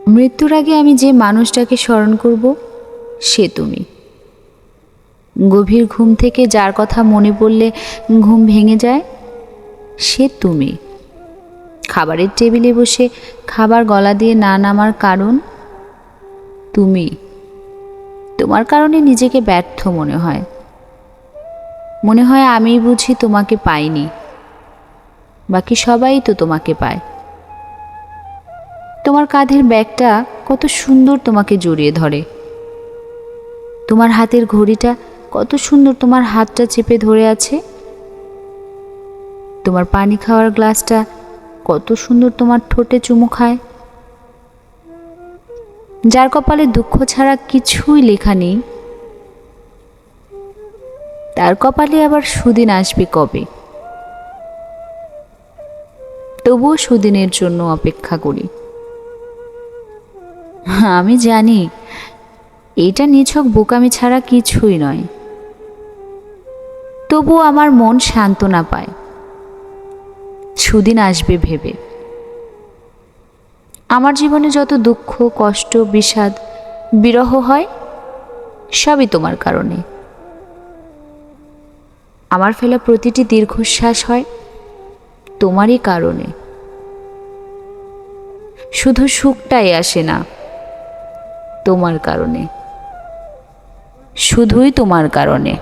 মৃত্যুর আগে আমি যে মানুষটাকে স্মরণ করব সে তুমি। গভীর ঘুম থেকে যার কথা মনে পড়লে ঘুম ভেঙে যায় সে তুমি। খাবারের টেবিলে বসে খাবার গলা দিয়ে না নামার কারণ তুমি। তোমার কারণে নিজেকে ব্যর্থ মনে হয়। মনে হয় আমি বুঝি তোমাকে পাইনি, বাকি সবাই তো তোমাকে পায়। তোমার কাঁধের ব্যাগটা কত সুন্দর তোমাকে জড়িয়ে ধরে। তোমার হাতের ঘড়িটা কত সুন্দর তোমার হাতটা চেপে ধরে আছে। তোমার পানি খাওয়ার গ্লাসটা কত সুন্দর তোমার ঠোঁটে চুমু খায়। যার কপালে দুঃখ ছাড়া কিছুই লেখা নেই, তার কপালে আবার সুদিন আসবে কবে? তবুও সুদিনের জন্য অপেক্ষা করি। আমি জানি এটা নিছক বোকামি ছাড়া কিছুই নয়, তবুও আমার মন সান্ত্বনা পায় সুদিন আসবে ভেবে। আমার জীবনে যত দুঃখ, কষ্ট, বিষাদ, বিরহ হয় সবই তোমার কারণে। আমার ফেলা প্রতিটি দীর্ঘশ্বাস হয় তোমারই কারণে। শুধু সুখটাই আসে না তোমার কারণে, শুধুই তোমার কারণে।